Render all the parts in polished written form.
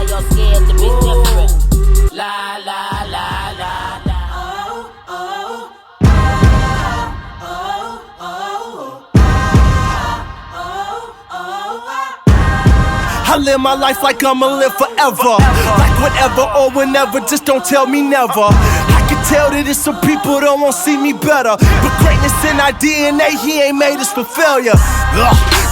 Why y'all scared to be different? La la la la la. I live my life like I'ma live forever. Like whatever or whenever, just don't tell me never. I can tell that it's some people that won't see me better, but greatness in our DNA, he ain't made us for failure.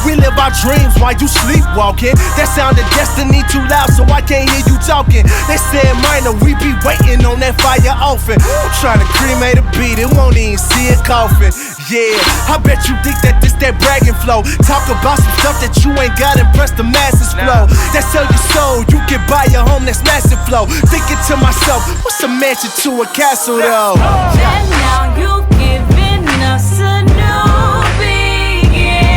We live our dreams while you sleepwalking. That sounded destiny too loud, so I can't hear you talking. They said minor, we be waiting on that fire often. I'm trying to cremate a beat, it won't even see it coughing. Yeah, I bet you think that this that bragging flow. Talk about some stuff that you ain't got, impress the masses flow. That sell your soul, you can buy a home that's massive flow. Thinking to myself, what's a mansion to a castle though? And now you've given us a new beginning.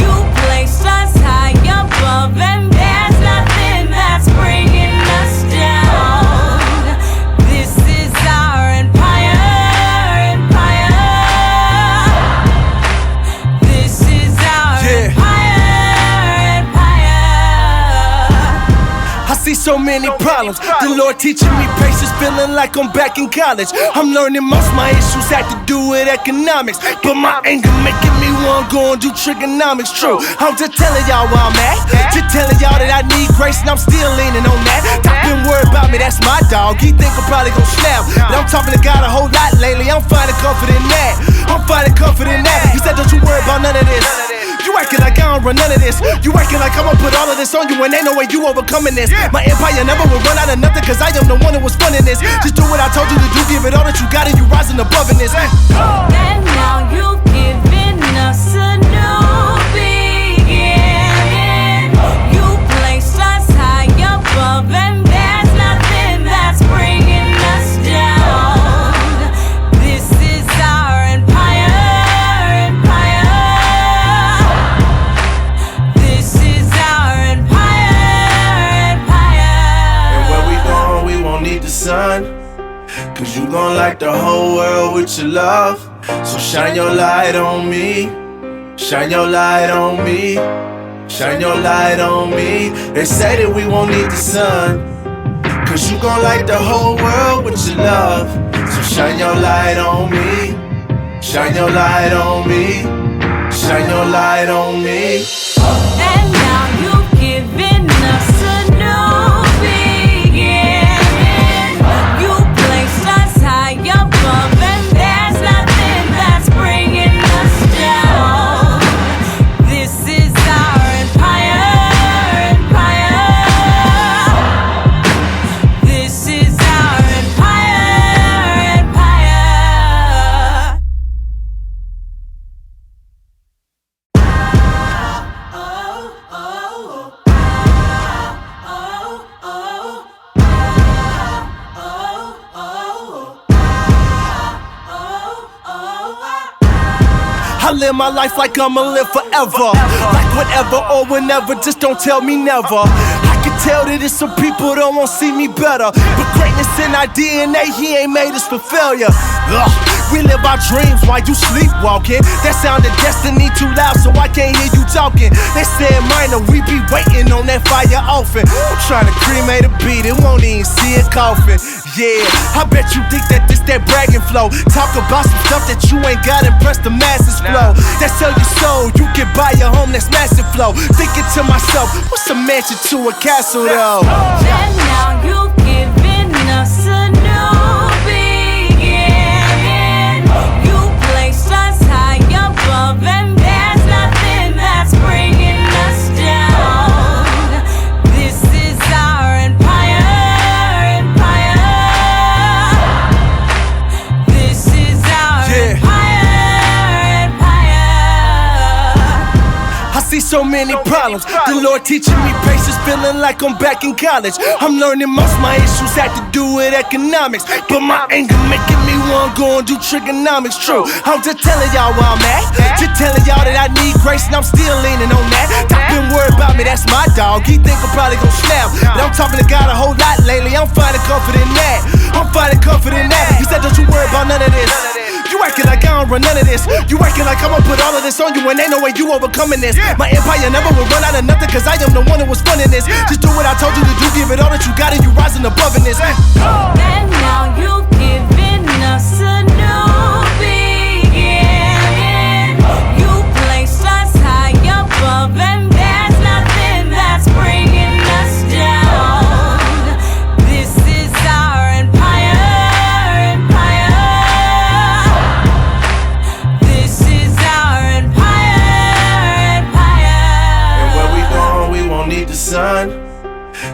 You placed us high above, and there's nothing that's bringing us down. This is our empire, empire. This is our empire, empire. I see so many problems. The Lord teaching me patience, feeling like I'm back in college. I'm learning most of my issues had to do with economics, but my anger making me wanna go and do trigonomics. True, I'm just telling y'all where I'm at. Just telling y'all that I need grace and I'm still leaning on that. Talking word about me, that's my dog. He think I'm probably gon' snap, but I'm talking to God a whole lot lately. I'm finding comfort in that. I'm finding comfort in that. He said, don't you worry about none of this. You acting like I don't run none of this. You acting like I'ma put all of this on you, and ain't no way you overcoming this. My empire never will run out of nothing, cause I am the one that was funding this. Just do what I told you to do, give it all that you got, and you rising above in this. And now you've given us a new beginning. You placed us high above, and there's nothing that's bringing us down. This is our empire, empire. This is our empire, empire. And where we going, we won't need the sun, cause you gon' light the whole world with your love. So shine your light on me. Shine your light on me. Shine your light on me. They say that we won't need the sun, cause you gon' light the whole world with your love. So shine your light on me. Shine your light on me. Shine your light on me. And now you've given us a new beginning. You placed us high above, and there's nothing that's bringing us down. This is our empire, empire. This is our empire, empire. I live my life like I'ma live forever. Like whatever or whenever, just don't tell me never. I can tell that it's some people that won't see me better, but greatness in our DNA, he ain't made us for failure. We live our dreams while you sleepwalking. That sounded destiny too loud, so I can't hear you talking. They said minor, we be waiting on that fire often. I'm trying to cremate a beat, it won't even see it coughing. Yeah, I bet you think that this that bragging flow. Talk about some stuff that you ain't got, impress the masses flow. That sell your soul, you can buy a home that's massive flow. Thinking to myself, what's a mansion to a castle though? And now you've given us a new beginning. You placed us high above, and there's nothing that's bringing us down. This is our empire, empire. This is our empire, empire. I see so many problems. The Lord teaching me patience, feeling like I'm back in college. I'm learning most of my issues had to do with economics, but my anger making me wanna go and do trigonomics. True, I'm just telling y'all where I'm at. Just telling y'all that I need grace and I'm still leaning on that. Talking word about me, that's my dog. He think I'm probably gon' snap, but I'm talking to God a whole lot lately. I'm finding comfort in that. I'm finding comfort in that. He said, don't you worry about none of this. You You acting like I don't run none of this. You acting like I'ma put all of this on you, and ain't no way you overcoming this. My empire never will run out of nothing, cause I am the one that was funding this. Just do what I told you to do, give it all that you got, and you rising above in this. And now you've given us a new beginning. You placed us high above, and there's nothing that's bringing us down. This is our empire. This is our empire. And where we going, we won't need the sun,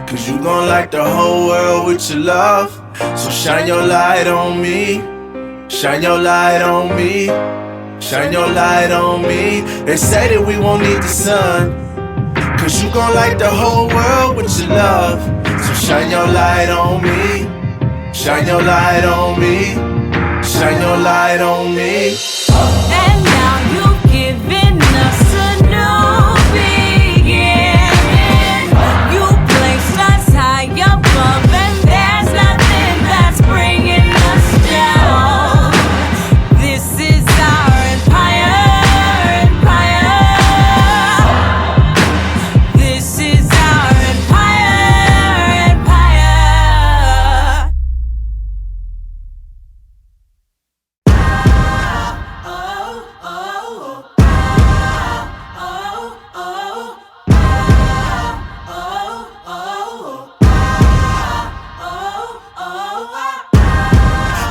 cause you gon' light the whole world with your love. So shine your light on me, shine your light on me, shine your light on me. They say that we won't need the sun, cause you gon' light the whole world with your love. So shine your light on me, shine your light on me, shine your light on me. And now you've given us a new beginning. You placed us high above, and there's nothing that's bringing us down. This is our empire. This is our empire.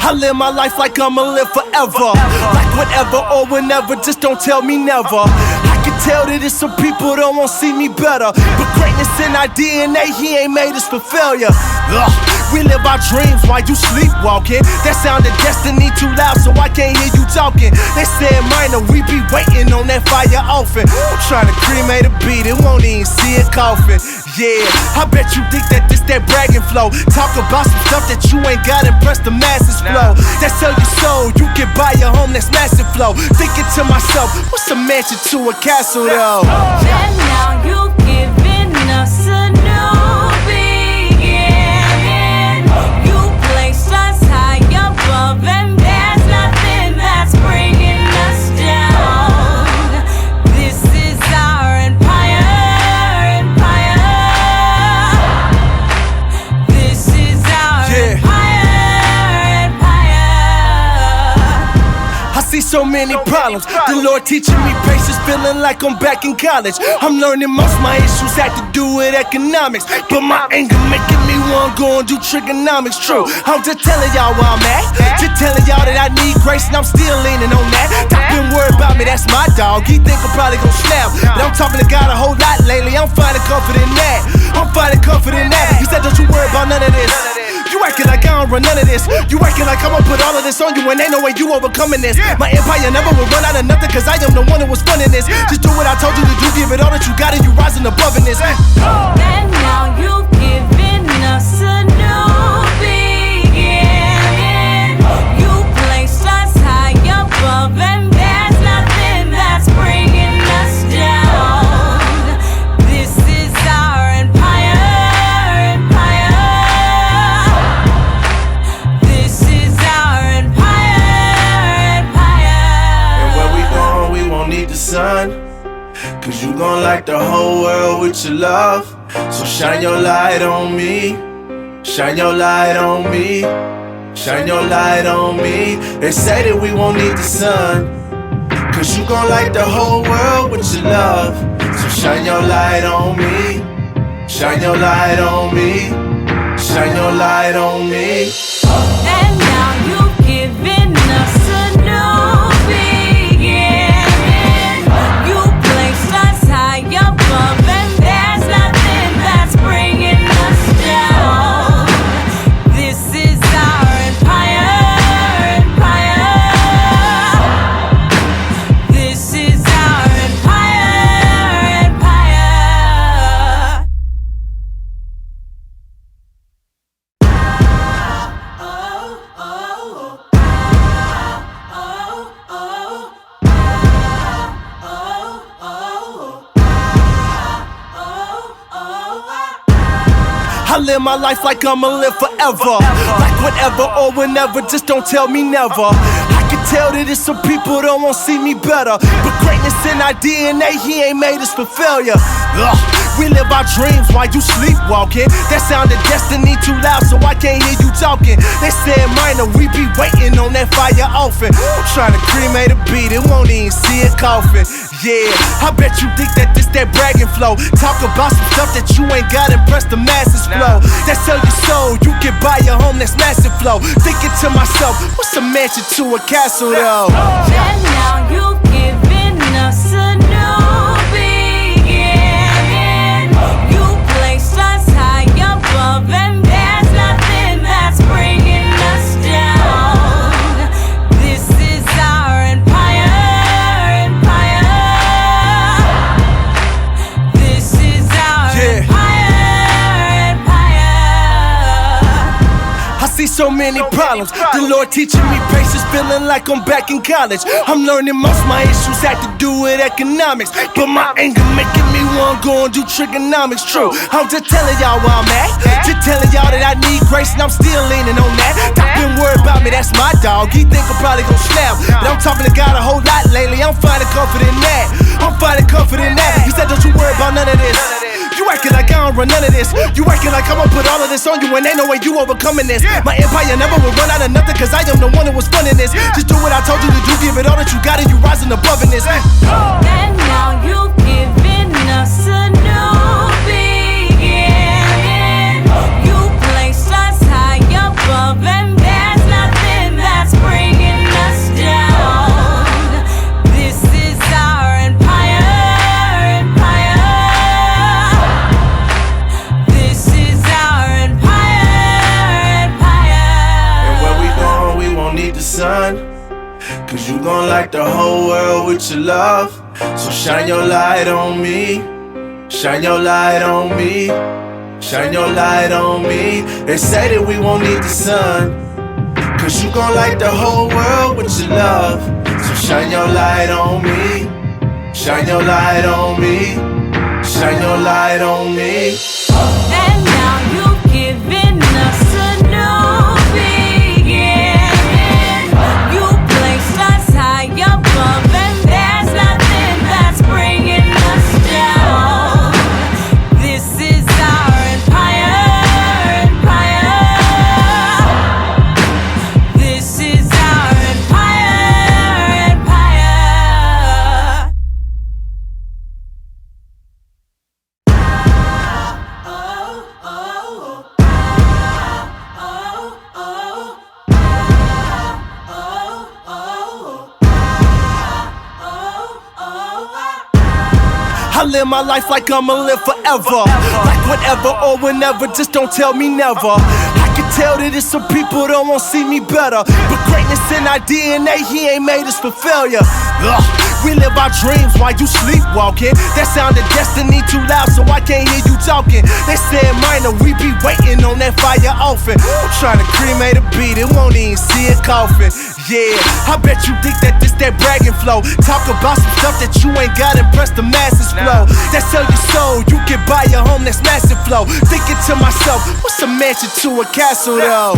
I live my life like I'ma live forever. Like whatever or whenever, just don't tell me never. I can tell that it's some people that won't see me better, but greatness in our DNA, he ain't made us for failure. Ugh. We live our dreams while you sleepwalking. That sounded destiny too loud, so I can't hear you talking. They said minor, we be waiting on that fire often. I'm trying to cremate a beat, it won't even see it coughing. Yeah, I bet you think that this that bragging flow. Talk about some stuff that you ain't got, impress the masses flow. That sell your soul, you can buy your home, that's massive flow. Thinking to myself, what's a mansion to a castle though? And now you've given us a new beginning. You placed us high above, and there's nothing that's bringing us down. This is our empire. This is our empire. I see so many problems. The Lord teaching me patience, feeling like I'm back in college. I'm learning most my issues had to do with economics, but my anger making me wanna go and do trigonomics. True, I'm just telling y'all where I'm at. Just telling y'all that I need grace, and I'm still leaning on that. Doc been worried about me, that's my dog. He think I'm probably gon' snap, but I'm talking to God a whole lot lately. I'm finding comfort in that. I'm finding comfort in that. He said, don't you worry about none of this. You acting like I don't run none of this. You acting like I'ma put all of this on you, and ain't no way you overcoming this. My empire never will run out of nothing, cause I am the one that was funding this. Just do what I told you to do, give it all that you got, and you rising above in this. And now you've given us a new beginning. You placed us high above, and there's nothing that's bringing us down. This is our empire. This is our empire. And where we going, we won't need the sun, cause you gon' light the whole world with your love. So shine your light on me, shine your light on me, shine your light on me. They say that we won't need the sun, cause you gon' light the whole world with your love. So shine your light on me, shine your light on me, shine your light on me. And now you've given us a new beginning. You placed us high above, and there's nothing that's bringing us down. This is our empire. This is our empire. I live my life like I'ma live forever. Like whatever or whenever, just don't tell me never. I can tell that it's some people don't want to see me better. But greatness in our DNA, he ain't made us for failure. Ugh. We live our dreams while you sleepwalking. That sounded destiny too loud, so I can't hear you talking. They said minor, we be waiting on that fire often. I'm trying to cremate a beat, it won't even see it coughing. Yeah, I bet you think that this that bragging flow. Talk about some stuff that you ain't got, impress the masses flow. That sell your soul, you can buy your home, that's massive flow. Thinking to myself, what's a mansion to a castle though? And now you've given us a new beginning. You placed us high above, and there's nothing that's bringing us down. This is our empire. This is our empire. I see so many problems. The Lord teaching me patience, feeling like I'm back in college. I'm learning most of my issues had to do with economics, but my anger making me wanna go and do trigonomics. True, I'm just telling y'all where I'm at. Just telling y'all that I need grace and I'm still leaning on that. Doc been worried about me, that's my dog. He think I'm probably gon' snap, but I'm talking to God a whole lot lately. I'm finding comfort in that. I'm finding comfort in that. He said, don't you worry about none of this. You acting like I don't run none of this. You acting like I'ma put all of this on you, and ain't no way you overcoming this. My empire never will run out of nothing, cause I am the one that was running this. Just do what I told you to do, give it all that you got, and you rising above in this. And now you've given us a new beginning. You placed us high above, and there's nothing that's bringing us down. This is our empire. This is our empire. And where we going, we won't need the sun, cause you gon' light the whole world with your love. So shine your light on me. Shine your light on me. Shine your light on me. They say that we won't need the sun, cause you gon' light the whole world with your love. So shine your light on me. Shine your light on me. Shine your light on me. And now you've given us a new beginning. You placed us high above, and there's nothing that's bringing us down. This is our empire. This is our empire. I live my life like I'ma live forever. Like whatever or whenever, just don't tell me never. I can tell that it's some people don't want to see me better, but greatness in our DNA, he ain't made us for failure. Ugh. We live our dreams while you sleepwalking. That sounded destiny too loud, so I can't hear you talking. They said minor, we be waiting on that fire often. I'm trying to cremate a beat, it won't even see it coughing. Yeah, I bet you think that this that bragging flow. Talk about some stuff that you ain't got, impress the masses flow. That sell your soul, you can buy your home, that's massive flow. Thinking to myself, what's a mansion to a castle though?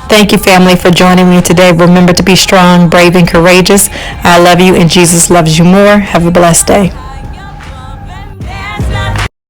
Thank you, family, for joining me today. Remember to be strong, brave, and courageous. I love you, and Jesus loves you more. Have a blessed day.